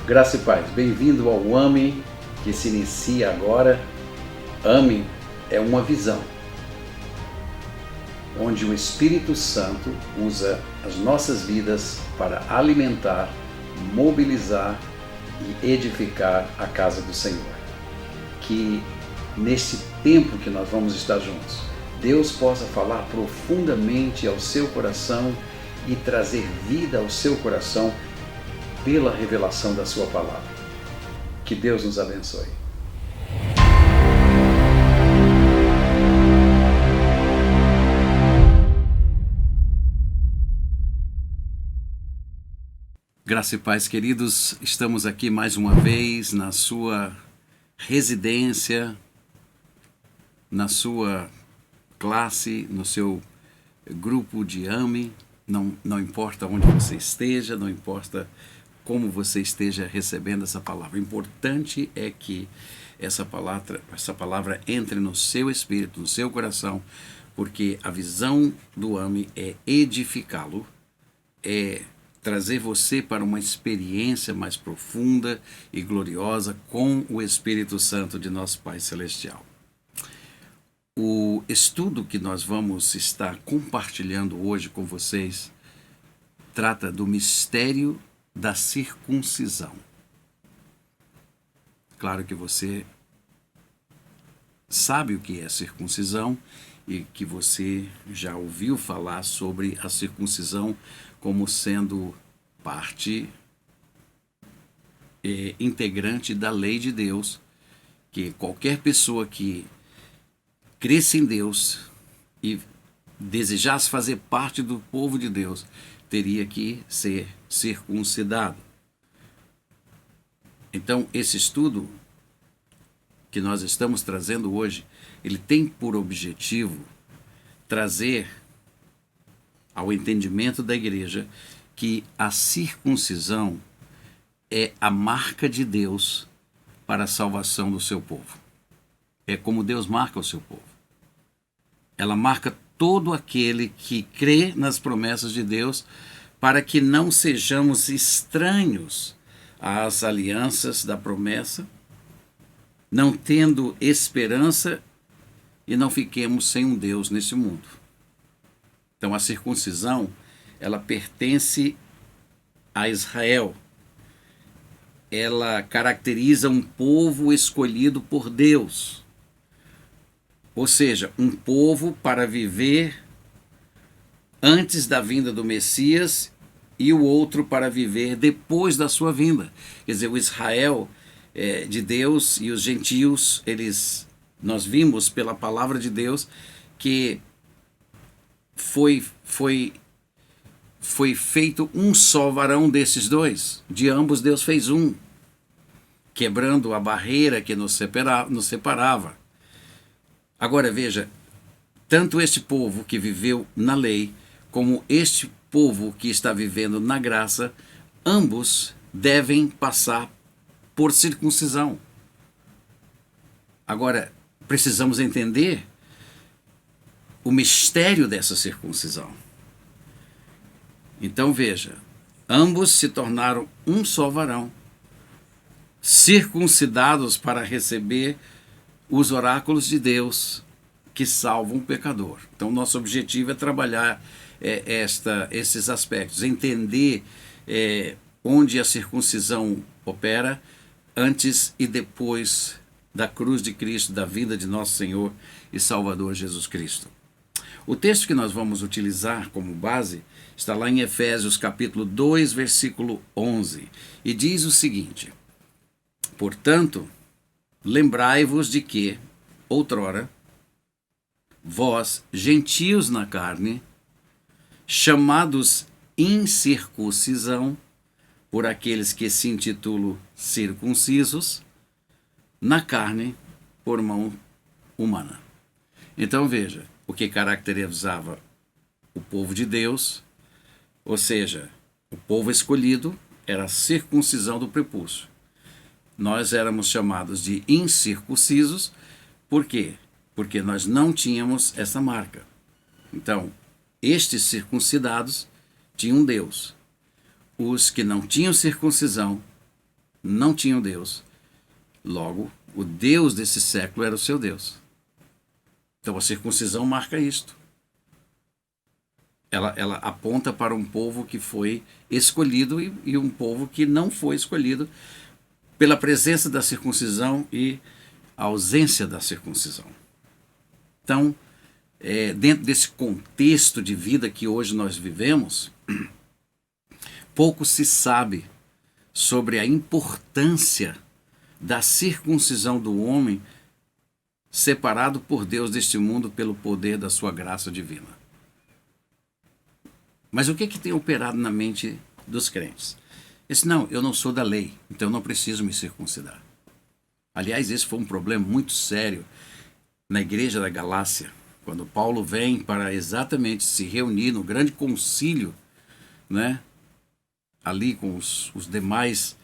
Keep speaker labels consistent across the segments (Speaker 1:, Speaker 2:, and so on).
Speaker 1: Graça e paz, bem-vindo ao AME, que se inicia agora. AME é uma visão, onde o Espírito Santo usa as nossas vidas para alimentar, mobilizar e edificar a casa do Senhor. Que nesse tempo que nós vamos estar juntos, Deus possa falar profundamente ao seu coração e trazer vida ao seu coração pela revelação da sua palavra. Que Deus nos abençoe. Graça e paz, queridos, estamos aqui mais uma vez na sua residência, na sua classe, no seu grupo de AME, não importa onde você esteja, não importa como você esteja recebendo essa palavra. O importante é que essa palavra entre no seu espírito, no seu coração, porque a visão do AME é edificá-lo, é trazer você para uma experiência mais profunda e gloriosa com o Espírito Santo de nosso Pai Celestial. O estudo que nós vamos estar compartilhando hoje com vocês trata do mistério da circuncisão. Claro que você sabe o que é circuncisão e que você já ouviu falar sobre a circuncisão como sendo parte integrante da lei de Deus, que qualquer pessoa que cresce em Deus e desejasse fazer parte do povo de Deus teria que ser circuncidado. Então, esse estudo que nós estamos trazendo hoje, ele tem por objetivo trazer ao entendimento da igreja que a circuncisão é a marca de Deus para a salvação do seu povo. É como Deus marca o seu povo. Ela marca todo aquele que crê nas promessas de Deus, para que não sejamos estranhos às alianças da promessa, não tendo esperança e não fiquemos sem um Deus nesse mundo. Então a circuncisão, ela pertence a Israel. Ela caracteriza um povo escolhido por Deus. Ou seja, um povo para viver antes da vinda do Messias e o outro para viver depois da sua vinda. Quer dizer, o Israel de Deus e os gentios, nós vimos pela palavra de Deus que foi feito um só varão desses dois. De ambos Deus fez um, quebrando a barreira que nos separava. Agora veja, tanto este povo que viveu na lei, como este povo que está vivendo na graça, ambos devem passar por circuncisão. Agora, precisamos entender o mistério dessa circuncisão. Então veja, ambos se tornaram um só varão, circuncidados para receber os oráculos de Deus que salvam o pecador. Então, nosso objetivo é trabalhar esses aspectos, entender onde a circuncisão opera antes e depois da cruz de Cristo, da vida de nosso Senhor e Salvador Jesus Cristo. O texto que nós vamos utilizar como base está lá em Efésios capítulo 2, versículo 11, e diz o seguinte: portanto, lembrai-vos de que, outrora, vós, gentios na carne, chamados incircuncisão por aqueles que se intitulam circuncisos, na carne por mão humana. Então veja, o que caracterizava o povo de Deus, ou seja, o povo escolhido, era a circuncisão do prepúcio. Nós éramos chamados de incircuncisos, por quê? Porque nós não tínhamos essa marca. Então, estes circuncidados tinham Deus. Os que não tinham circuncisão não tinham Deus. Logo, o Deus desse século era o seu Deus. Então a circuncisão marca isto. Ela aponta para um povo que foi escolhido e um povo que não foi escolhido pela presença da circuncisão e a ausência da circuncisão. Então, dentro desse contexto de vida que hoje nós vivemos, pouco se sabe sobre a importância da circuncisão do homem separado por Deus deste mundo pelo poder da sua graça divina. Mas o que tem operado na mente dos crentes? Não, eu não sou da lei, então eu não preciso me circuncidar. Aliás, esse foi um problema muito sério na igreja da Galácia, quando Paulo vem para exatamente se reunir no grande concílio, né, ali com os demais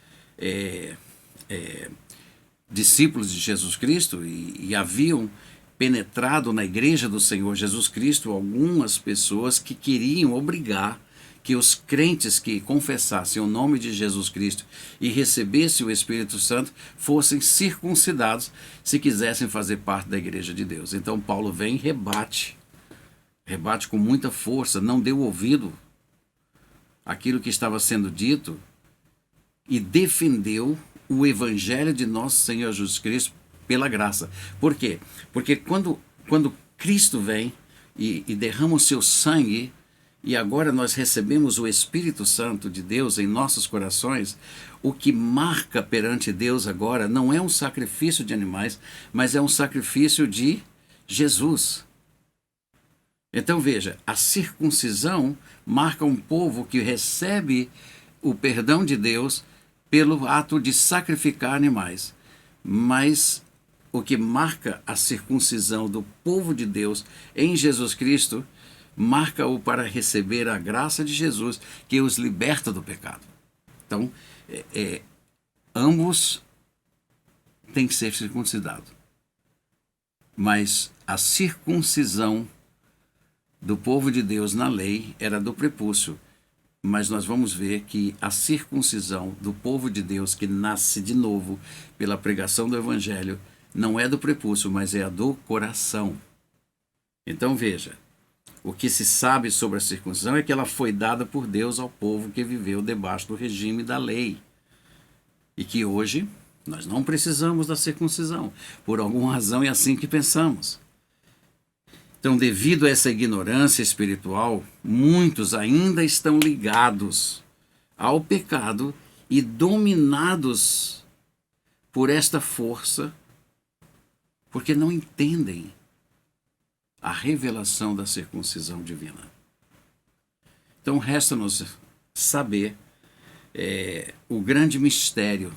Speaker 1: discípulos de Jesus Cristo, e haviam penetrado na igreja do Senhor Jesus Cristo algumas pessoas que queriam obrigar que os crentes que confessassem o nome de Jesus Cristo e recebessem o Espírito Santo fossem circuncidados se quisessem fazer parte da igreja de Deus. Então Paulo vem e rebate com muita força, não deu ouvido àquilo que estava sendo dito e defendeu o evangelho de nosso Senhor Jesus Cristo pela graça. Por quê? Porque quando Cristo vem e derrama o seu sangue, e agora nós recebemos o Espírito Santo de Deus em nossos corações, o que marca perante Deus agora não é um sacrifício de animais, mas é um sacrifício de Jesus. Então veja, a circuncisão marca um povo que recebe o perdão de Deus pelo ato de sacrificar animais. Mas o que marca a circuncisão do povo de Deus em Jesus Cristo marca-o para receber a graça de Jesus, que os liberta do pecado. Então, ambos têm que ser circuncidados. Mas a circuncisão do povo de Deus na lei era do prepúcio. Mas nós vamos ver que a circuncisão do povo de Deus que nasce de novo pela pregação do Evangelho não é do prepúcio, mas é a do coração. Então veja, o que se sabe sobre a circuncisão é que ela foi dada por Deus ao povo que viveu debaixo do regime da lei. E que hoje nós não precisamos da circuncisão. Por alguma razão é assim que pensamos. Então, devido a essa ignorância espiritual, muitos ainda estão ligados ao pecado e dominados por esta força, porque não entendem a revelação da circuncisão divina. Então, resta-nos saber o grande mistério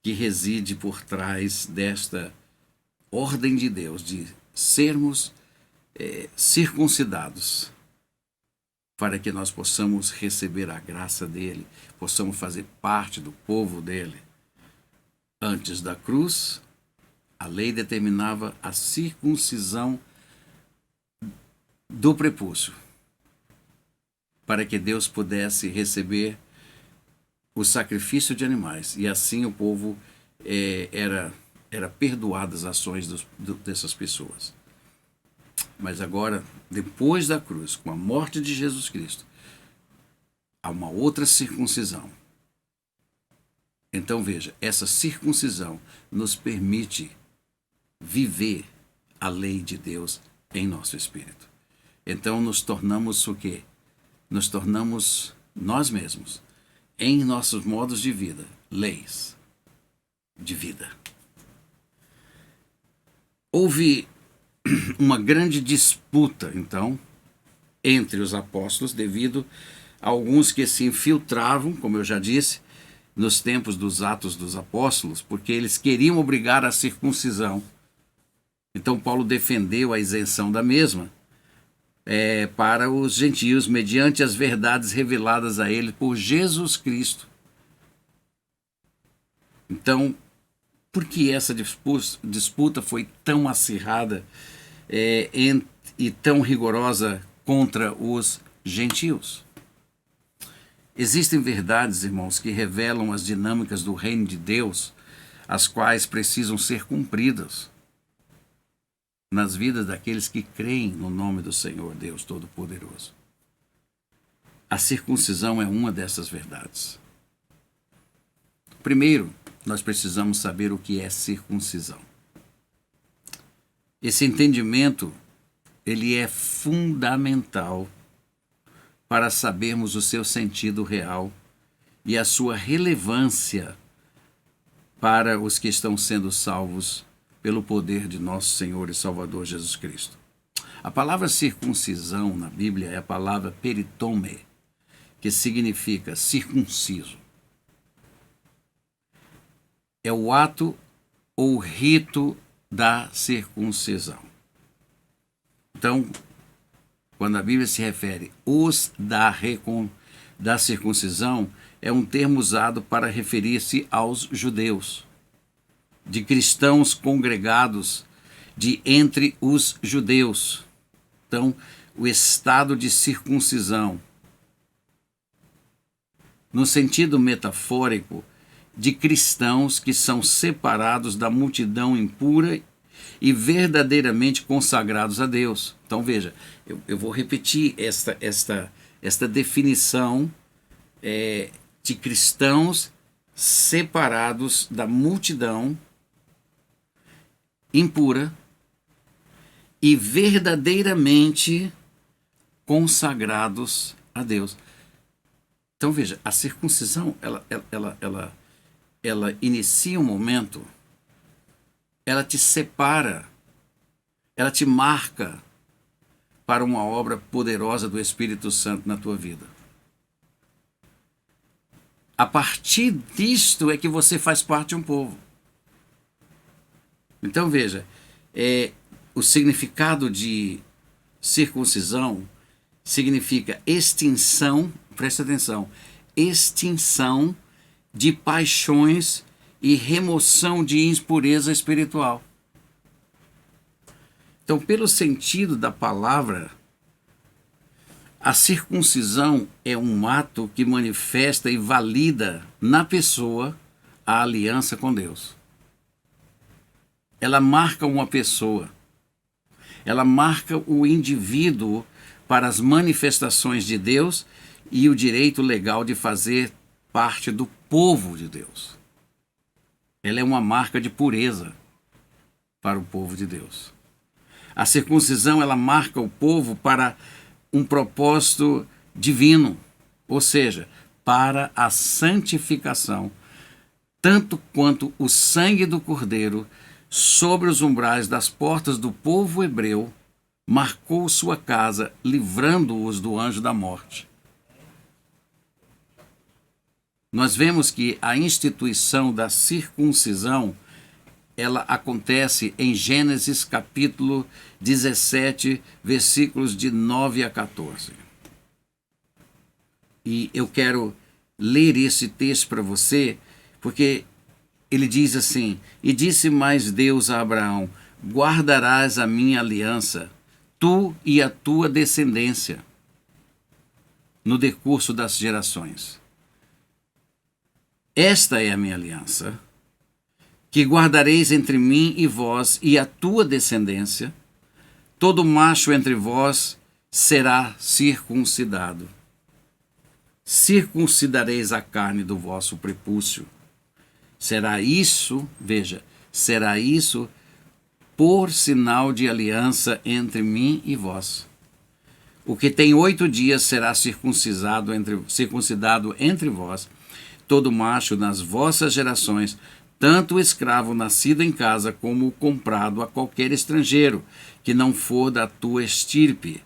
Speaker 1: que reside por trás desta ordem de Deus de sermos circuncidados, para que nós possamos receber a graça dele, possamos fazer parte do povo dele. Antes da cruz, a lei determinava a circuncisão do prepúcio, para que Deus pudesse receber o sacrifício de animais, e assim o povo era perdoado as ações dessas pessoas. Mas agora, depois da cruz, com a morte de Jesus Cristo, há uma outra circuncisão. Então veja, essa circuncisão nos permite viver a lei de Deus em nosso espírito. Então nos tornamos o quê? Nos tornamos nós mesmos, em nossos modos de vida, leis de vida. Houve uma grande disputa, então, entre os apóstolos, devido a alguns que se infiltravam, como eu já disse, nos tempos dos Atos dos Apóstolos, porque eles queriam obrigar a circuncisão. Então Paulo defendeu a isenção da mesma para os gentios, mediante as verdades reveladas a ele por Jesus Cristo. Então, por que essa disputa foi tão acirrada e tão rigorosa contra os gentios? Existem verdades, irmãos, que revelam as dinâmicas do reino de Deus, as quais precisam ser cumpridas nas vidas daqueles que creem no nome do Senhor Deus Todo-Poderoso. A circuncisão é uma dessas verdades. Primeiro, nós precisamos saber o que é circuncisão. Esse entendimento, ele é fundamental para sabermos o seu sentido real e a sua relevância para os que estão sendo salvos pelo poder de nosso Senhor e Salvador Jesus Cristo. A palavra circuncisão na Bíblia é a palavra peritome, que significa circunciso. É o ato ou rito da circuncisão. Então, quando a Bíblia se refere os da circuncisão, é um termo usado para referir-se aos judeus, de cristãos congregados de entre os judeus. Então, o estado de circuncisão, no sentido metafórico, de cristãos que são separados da multidão impura e verdadeiramente consagrados a Deus. Então veja, eu vou repetir esta definição de cristãos separados da multidão impura e verdadeiramente consagrados a Deus. Então veja, a circuncisão, ela inicia um momento, ela te separa, ela te marca para uma obra poderosa do Espírito Santo na tua vida. A partir disto é que você faz parte de um povo. Então veja, o significado de circuncisão significa extinção, presta atenção, extinção de paixões e remoção de impureza espiritual. Então, pelo sentido da palavra, a circuncisão é um ato que manifesta e valida na pessoa a aliança com Deus. Ela marca uma pessoa, ela marca o indivíduo para as manifestações de Deus e o direito legal de fazer parte do povo de Deus. Ela é uma marca de pureza para o povo de Deus. A circuncisão, ela marca o povo para um propósito divino, ou seja, para a santificação, tanto quanto o sangue do Cordeiro sobre os umbrais das portas do povo hebreu marcou sua casa, livrando-os do anjo da morte. Nós vemos que a instituição da circuncisão, ela acontece em Gênesis capítulo 17, versículos de 9 a 14. E eu quero ler esse texto para você, porque ele diz assim: e disse mais Deus a Abraão, guardarás a minha aliança, tu e a tua descendência, no decurso das gerações. Esta é a minha aliança, que guardareis entre mim e vós e a tua descendência. Todo macho entre vós será circuncidado. Circuncidareis a carne do vosso prepúcio. Será isso, veja, será isso por sinal de aliança entre mim e vós. O que tem 8 dias será circuncidado entre vós. Todo macho nas vossas gerações, tanto o escravo nascido em casa como o comprado a qualquer estrangeiro, que não for da tua estirpe.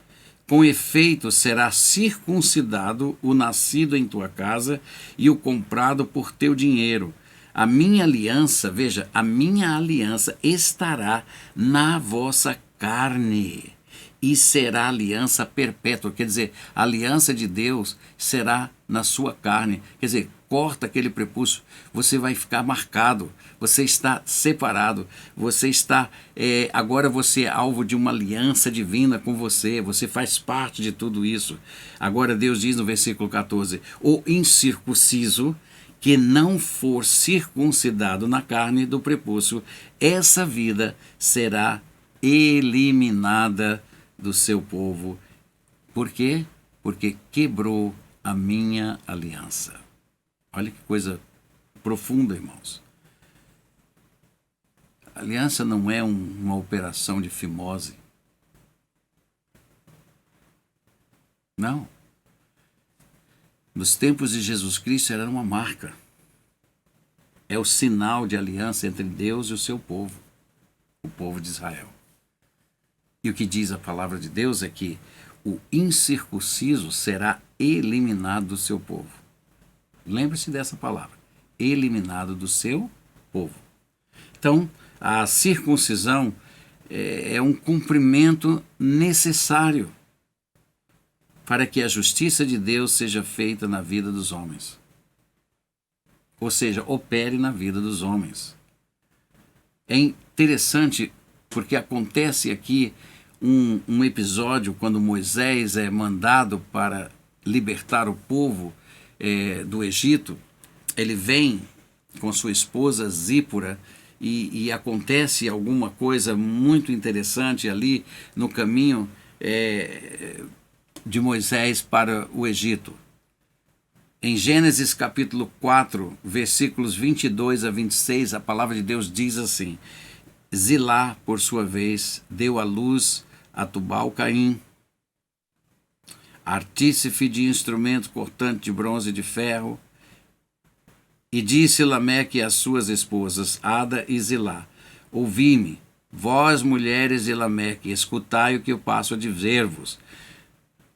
Speaker 1: Com efeito, será circuncidado o nascido em tua casa e o comprado por teu dinheiro. A minha aliança, veja, a minha aliança estará na vossa carne e será aliança perpétua. Quer dizer, a aliança de Deus será na sua carne. Quer dizer, corta aquele prepúcio, você vai ficar marcado, você está separado, você está, agora você é alvo de uma aliança divina com você faz parte de tudo isso. Agora Deus diz no versículo 14, o incircunciso que não for circuncidado na carne do prepúcio, essa vida será eliminada do seu povo. Por quê? Porque quebrou a minha aliança. Olha que coisa profunda, irmãos. A aliança não é uma operação de fimose. Não. Nos tempos de Jesus Cristo era uma marca. É o sinal de aliança entre Deus e o seu povo, o povo de Israel. E o que diz a palavra de Deus é que o incircunciso será eliminado do seu povo. Lembre-se dessa palavra, eliminado do seu povo. Então, a circuncisão é um cumprimento necessário para que a justiça de Deus seja feita na vida dos homens. Ou seja, opere na vida dos homens. É interessante porque acontece aqui um episódio quando Moisés é mandado para libertar o povo do Egito. Ele vem com sua esposa Zípora e acontece alguma coisa muito interessante ali no caminho de Moisés para o Egito. Em Gênesis capítulo 4, versículos 22 a 26, a palavra de Deus diz assim: Zilá, por sua vez, deu à luz a Tubal-Caim, artífice de instrumento cortante de bronze e de ferro, e disse Lameque às suas esposas, Ada e Zilá: ouvi-me, vós mulheres de Lameque, escutai o que eu passo a dizer-vos.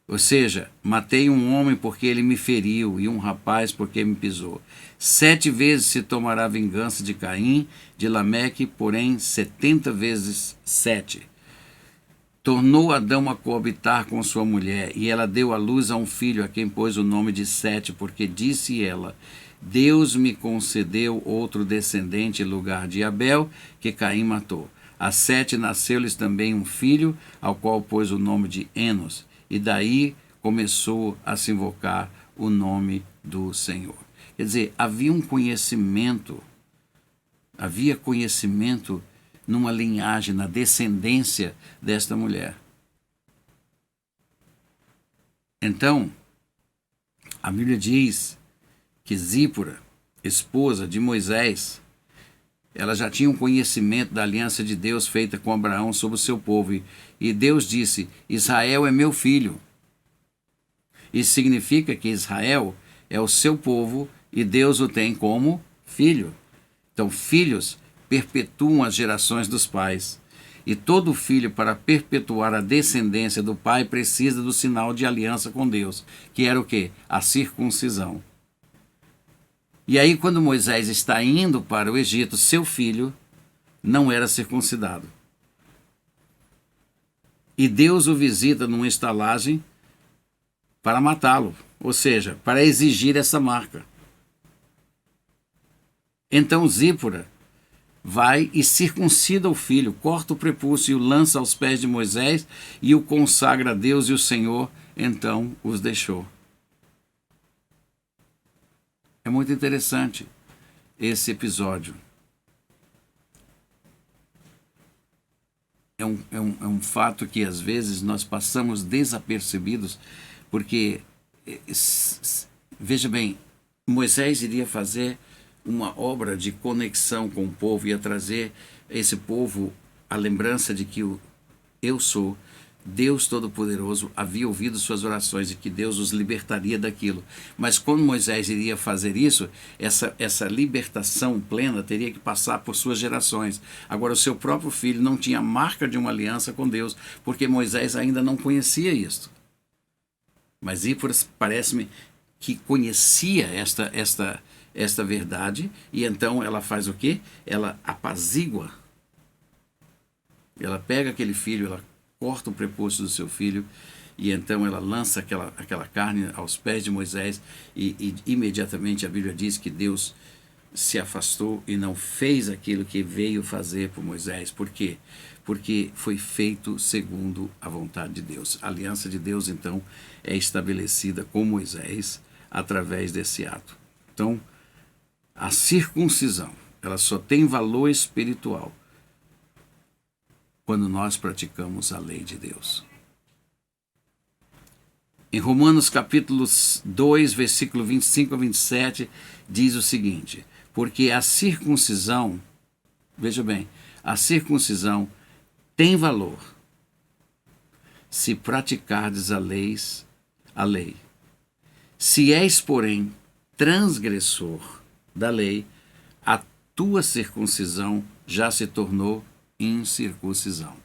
Speaker 1: Ou seja, matei um homem porque ele me feriu, e um rapaz porque me pisou. 7 vezes se tomará vingança de Caim, de Lameque, porém 70 vezes 7. Tornou Adão a coabitar com sua mulher, e ela deu à luz a um filho, a quem pôs o nome de Sete, porque disse ela: Deus me concedeu outro descendente em lugar de Abel, que Caim matou. A Sete nasceu-lhes também um filho, ao qual pôs o nome de Enos. E daí começou a se invocar o nome do Senhor. Quer dizer, havia conhecimento numa linhagem, na descendência desta mulher. Então, a Bíblia diz que Zípora, esposa de Moisés, ela já tinha um conhecimento da aliança de Deus feita com Abraão sobre o seu povo. E Deus disse: Israel é meu filho. Isso significa que Israel é o seu povo e Deus o tem como filho. Então, filhos perpetuam as gerações dos pais. E todo filho, para perpetuar a descendência do pai, precisa do sinal de aliança com Deus, que era o quê? A circuncisão. E aí, quando Moisés está indo para o Egito, seu filho não era circuncidado. E Deus o visita numa estalagem para matá-lo, ou seja, para exigir essa marca. Então Zípora vai e circuncida o filho, corta o prepúcio e o lança aos pés de Moisés e o consagra a Deus, e o Senhor então os deixou. É muito interessante esse episódio. É um fato que às vezes nós passamos desapercebidos, porque, veja bem, Moisés iria fazer uma obra de conexão com o povo, ia trazer esse povo a lembrança de que eu sou Deus Todo-Poderoso, havia ouvido suas orações e que Deus os libertaria daquilo. Mas quando Moisés iria fazer isso, essa libertação plena teria que passar por suas gerações. Agora, o seu próprio filho não tinha marca de uma aliança com Deus, porque Moisés ainda não conhecia isto. Mas Zípora parece-me que conhecia esta verdade, e então ela faz o quê? Ela apazigua. Ela pega aquele filho, ela corta o prepúcio do seu filho e então ela lança aquela carne aos pés de Moisés e imediatamente a Bíblia diz que Deus se afastou e não fez aquilo que veio fazer por Moisés. Por quê? Porque foi feito segundo a vontade de Deus. A aliança de Deus, então, é estabelecida com Moisés através desse ato. Então, a circuncisão, ela só tem valor espiritual quando nós praticamos a lei de Deus. Em Romanos capítulo 2, versículo 25 a 27, diz o seguinte: porque a circuncisão, veja bem, a circuncisão tem valor se praticardes a lei. Se és, porém, transgressor da lei, a tua circuncisão já se tornou incircuncisão.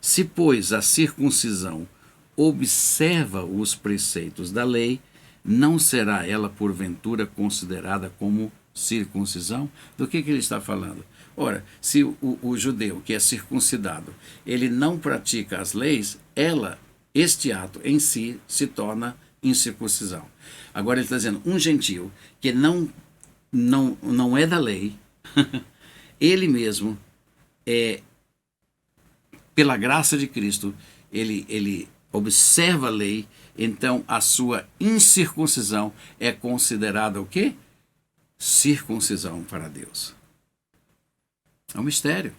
Speaker 1: Se, pois, a circuncisão observa os preceitos da lei, não será ela porventura considerada como circuncisão? Do que ele está falando? Ora, se o judeu que é circuncidado, ele não pratica as leis, este ato em si se torna incircuncisão. Agora ele está dizendo, um gentio que não é da lei, ele mesmo, pela graça de Cristo, ele observa a lei, então a sua incircuncisão é considerada o quê? Circuncisão para Deus. É um mistério.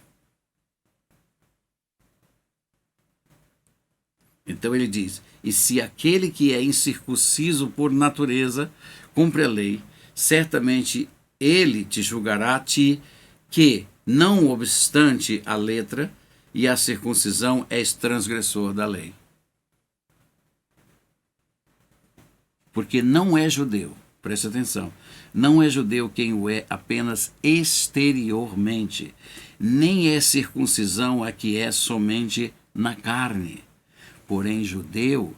Speaker 1: Então ele diz, e se aquele que é incircunciso por natureza cumpre a lei, certamente ele te julgará a ti, que, não obstante a letra e a circuncisão, és transgressor da lei. Porque não é judeu, preste atenção, não é judeu quem o é apenas exteriormente, nem é circuncisão a que é somente na carne. Porém, judeu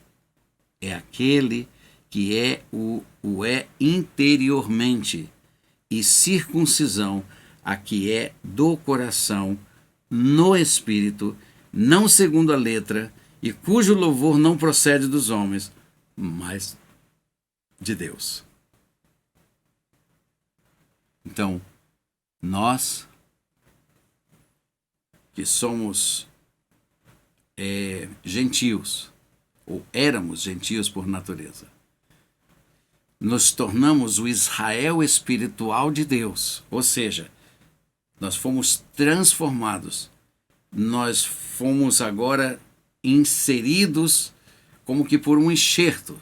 Speaker 1: é aquele que o é interiormente, e circuncisão a que é do coração, no espírito, não segundo a letra, e cujo louvor não procede dos homens, mas de Deus. Então, nós que somos gentios, ou éramos gentios por natureza, nos tornamos o Israel espiritual de Deus, ou seja, nós fomos transformados, nós fomos agora inseridos como que por um enxerto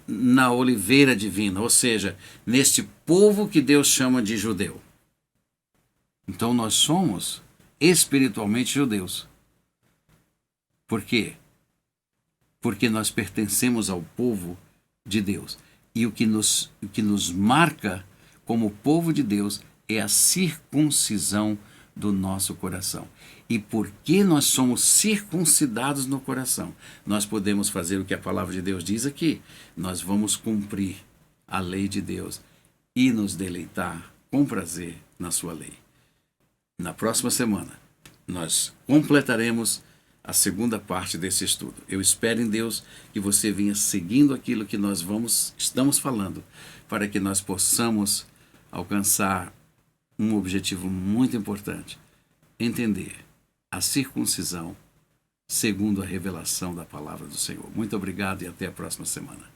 Speaker 1: na oliveira divina, ou seja, neste povo que Deus chama de judeu. Então nós somos espiritualmente judeus. Por quê? Porque nós pertencemos ao povo de Deus. E o que nos marca como povo de Deus é a circuncisão do nosso coração. E porque nós somos circuncidados no coração, nós podemos fazer o que a palavra de Deus diz aqui. Nós vamos cumprir a lei de Deus e nos deleitar com prazer na sua lei. Na próxima semana, nós completaremos a segunda parte desse estudo. Eu espero em Deus que você venha seguindo aquilo que nós estamos falando, para que nós possamos alcançar um objetivo muito importante: entender a circuncisão segundo a revelação da palavra do Senhor. Muito obrigado e até a próxima semana.